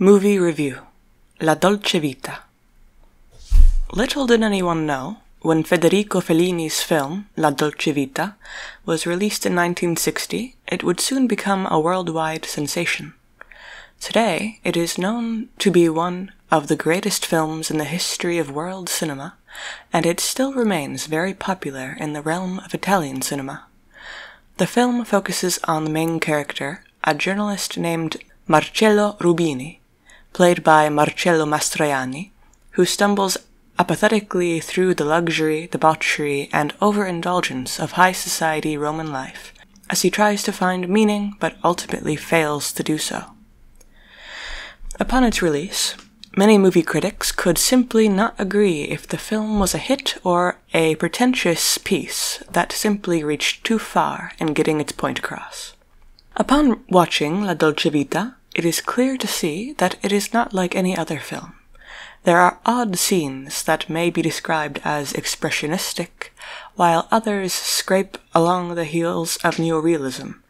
Movie Review: La Dolce Vita. Little did anyone know, when Federico Fellini's film, La Dolce Vita, was released in 1960, it would soon become a worldwide sensation. Today, it is known to be one of the greatest films in the history of world cinema, and it still remains very popular in the realm of Italian cinema. The film focuses on the main character, a journalist named Marcello Rubini, played by Marcello Mastroianni, who stumbles apathetically through the luxury, debauchery, and overindulgence of high society Roman life, as he tries to find meaning but ultimately fails to do so. Upon its release, many movie critics could simply not agree if the film was a hit or a pretentious piece that simply reached too far in getting its point across. Upon watching La Dolce Vita, it is clear to see that it is not like any other film. There are odd scenes that may be described as expressionistic, while others scrape along the heels of neorealism,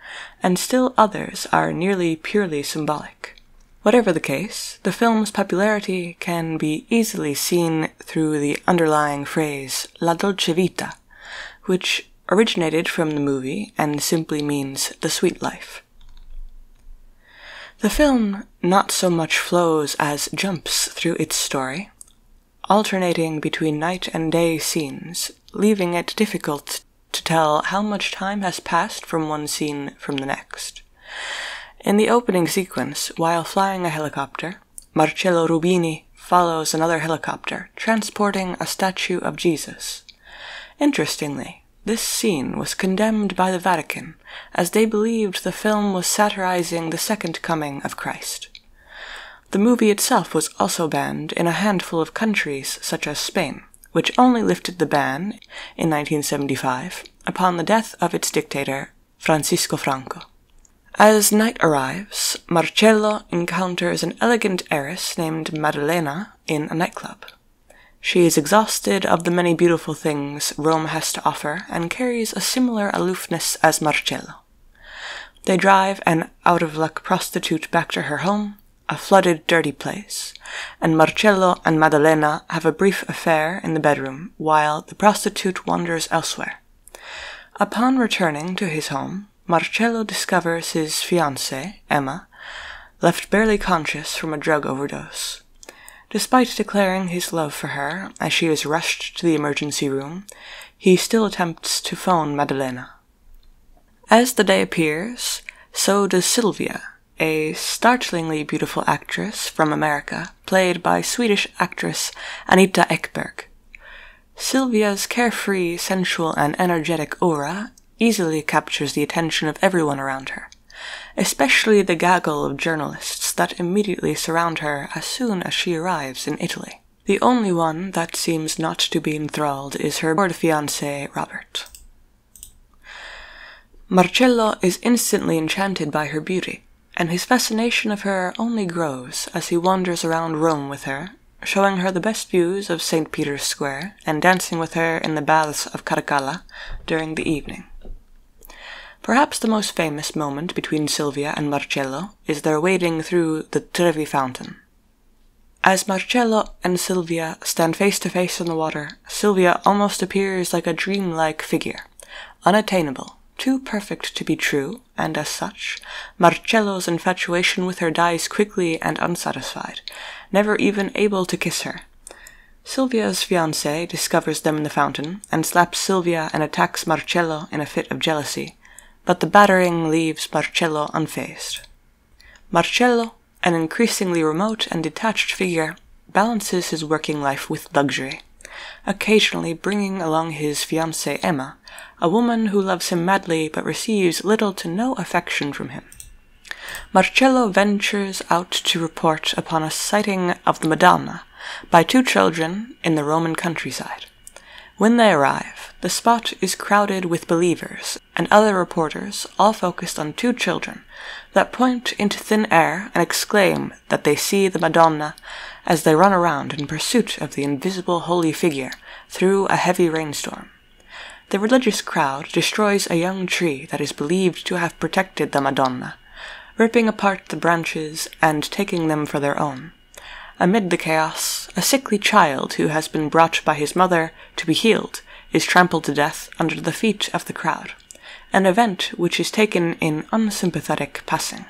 and still others are nearly purely symbolic. Whatever the case, the film's popularity can be easily seen through the underlying phrase La Dolce Vita, which originated from the movie and simply means the sweet life. The film not so much flows as jumps through its story, alternating between night and day scenes, leaving it difficult to tell how much time has passed from one scene from the next. In the opening sequence, while flying a helicopter, Marcello Rubini follows another helicopter, transporting a statue of Jesus. Interestingly, this scene was condemned by the Vatican, as they believed the film was satirizing the second coming of Christ. The movie itself was also banned in a handful of countries such as Spain, which only lifted the ban in 1975 upon the death of its dictator, Francisco Franco. As night arrives, Marcello encounters an elegant heiress named Maddalena in a nightclub. She is exhausted of the many beautiful things Rome has to offer and carries a similar aloofness as Marcello. They drive an out-of-luck prostitute back to her home, a flooded, dirty place, and Marcello and Maddalena have a brief affair in the bedroom while the prostitute wanders elsewhere. Upon returning to his home, Marcello discovers his fiancée, Emma, left barely conscious from a drug overdose. Despite declaring his love for her as she is rushed to the emergency room, he still attempts to phone Maddalena. As the day appears, so does Sylvia, a startlingly beautiful actress from America, played by Swedish actress Anita Ekberg. Sylvia's carefree, sensual, and energetic aura easily captures the attention of everyone around her, especially the gaggle of journalists that immediately surround her as soon as she arrives in Italy. The only one that seems not to be enthralled is her bored fiancé, Robert. Marcello is instantly enchanted by her beauty, and his fascination of her only grows as he wanders around Rome with her, showing her the best views of St. Peter's Square and dancing with her in the baths of Caracalla during the evening. Perhaps the most famous moment between Sylvia and Marcello is their wading through the Trevi fountain. As Marcello and Sylvia stand face to face on the water, Sylvia almost appears like a dreamlike figure, unattainable, too perfect to be true, and as such, Marcello's infatuation with her dies quickly and unsatisfied, never even able to kiss her. Sylvia's fiancé discovers them in the fountain and slaps Sylvia and attacks Marcello in a fit of jealousy, but the battering leaves Marcello unfazed. Marcello, an increasingly remote and detached figure, balances his working life with luxury, occasionally bringing along his fiancée Emma, a woman who loves him madly but receives little to no affection from him. Marcello ventures out to report upon a sighting of the Madonna by two children in the Roman countryside. When they arrive, the spot is crowded with believers and other reporters, all focused on two children, that point into thin air and exclaim that they see the Madonna as they run around in pursuit of the invisible holy figure through a heavy rainstorm. The religious crowd destroys a young tree that is believed to have protected the Madonna, ripping apart the branches and taking them for their own. Amid the chaos, a sickly child who has been brought by his mother to be healed is trampled to death under the feet of the crowd, an event which is taken in unsympathetic passing.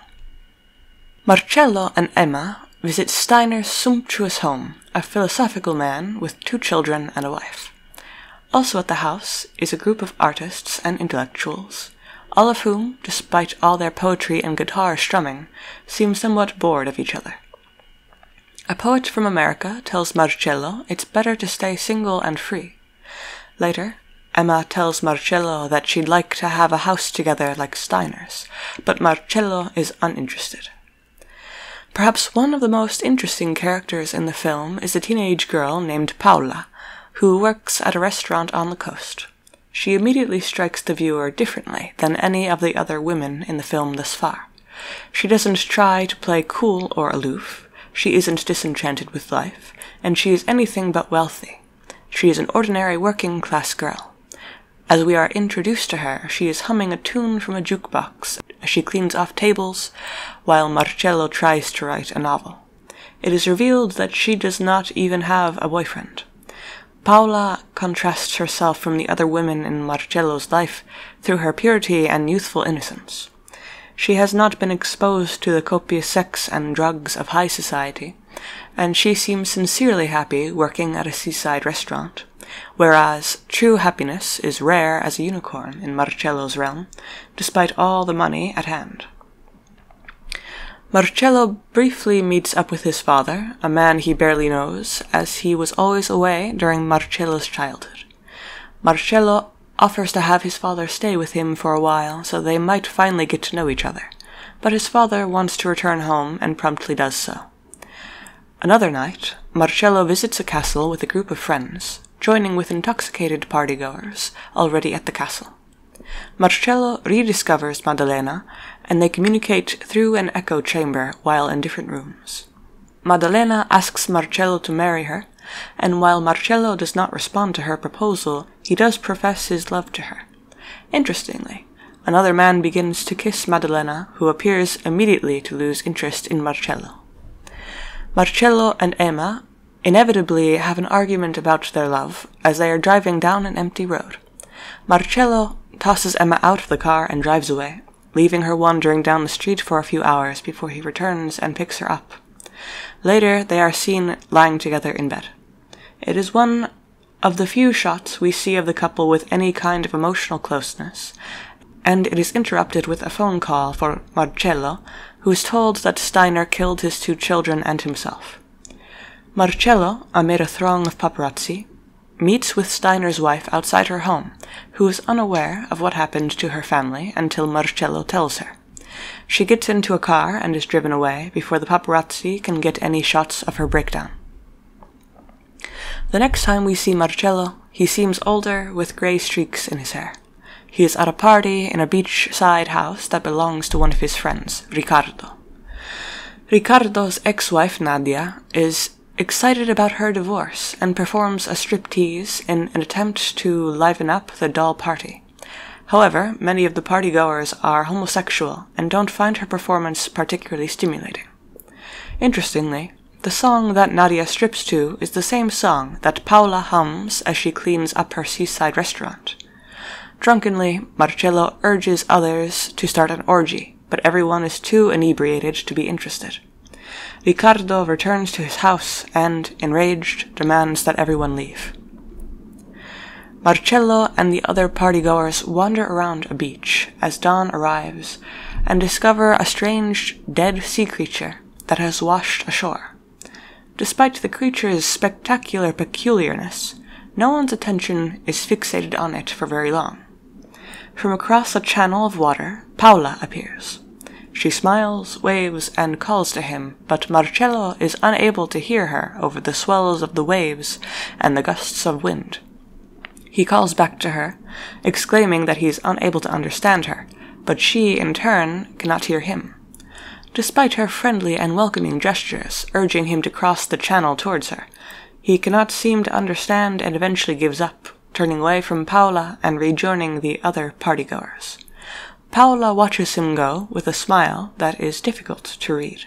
Marcello and Emma visit Steiner's sumptuous home, a philosophical man with 2 children and a wife. Also at the house is a group of artists and intellectuals, all of whom, despite all their poetry and guitar strumming, seem somewhat bored of each other. A poet from America tells Marcello it's better to stay single and free. Later, Emma tells Marcello that she'd like to have a house together like Steiner's, but Marcello is uninterested. Perhaps one of the most interesting characters in the film is a teenage girl named Paula, who works at a restaurant on the coast. She immediately strikes the viewer differently than any of the other women in the film thus far. She doesn't try to play cool or aloof, she isn't disenchanted with life, and she is anything but wealthy. She is an ordinary working-class girl. As we are introduced to her, she is humming a tune from a jukebox as she cleans off tables, while Marcello tries to write a novel. It is revealed that she does not even have a boyfriend. Paula contrasts herself from the other women in Marcello's life through her purity and youthful innocence. She has not been exposed to the copious sex and drugs of high society, and she seems sincerely happy working at a seaside restaurant, whereas true happiness is rare as a unicorn in Marcello's realm, despite all the money at hand. Marcello briefly meets up with his father, a man he barely knows, as he was always away during Marcello's childhood. Marcello offers to have his father stay with him for a while so they might finally get to know each other, but his father wants to return home and promptly does so. Another night, Marcello visits a castle with a group of friends, joining with intoxicated partygoers already at the castle. Marcello rediscovers Maddalena, and they communicate through an echo chamber while in different rooms. Maddalena asks Marcello to marry her, and while Marcello does not respond to her proposal, he does profess his love to her. Interestingly, another man begins to kiss Maddalena, who appears immediately to lose interest in Marcello. Marcello and Emma inevitably have an argument about their love as they are driving down an empty road. Marcello tosses Emma out of the car and drives away, leaving her wandering down the street for a few hours before he returns and picks her up. Later, they are seen lying together in bed. It is one of the few shots we see of the couple with any kind of emotional closeness, and it is interrupted with a phone call for Marcello, who is told that Steiner killed his 2 children and himself. Marcello, amid a throng of paparazzi, meets with Steiner's wife outside her home, who is unaware of what happened to her family until Marcello tells her. She gets into a car and is driven away before the paparazzi can get any shots of her breakdown. The next time we see Marcello, he seems older with grey streaks in his hair. He is at a party in a beachside house that belongs to one of his friends, Ricardo. Ricardo's ex-wife, Nadia, is excited about her divorce and performs a striptease in an attempt to liven up the dull party. However, many of the partygoers are homosexual and don't find her performance particularly stimulating. Interestingly, the song that Nadia strips to is the same song that Paula hums as she cleans up her seaside restaurant. Drunkenly, Marcello urges others to start an orgy, but everyone is too inebriated to be interested. Ricardo returns to his house and, enraged, demands that everyone leave. Marcello and the other partygoers wander around a beach as dawn arrives and discover a strange, dead sea creature that has washed ashore. Despite the creature's spectacular peculiarness, no one's attention is fixated on it for very long. From across a channel of water, Paula appears. She smiles, waves, and calls to him, but Marcello is unable to hear her over the swells of the waves and the gusts of wind. He calls back to her, exclaiming that he is unable to understand her, but she, in turn, cannot hear him. Despite her friendly and welcoming gestures, urging him to cross the channel towards her, he cannot seem to understand and eventually gives up, turning away from Paula and rejoining the other partygoers. Paola watches him go with a smile that is difficult to read.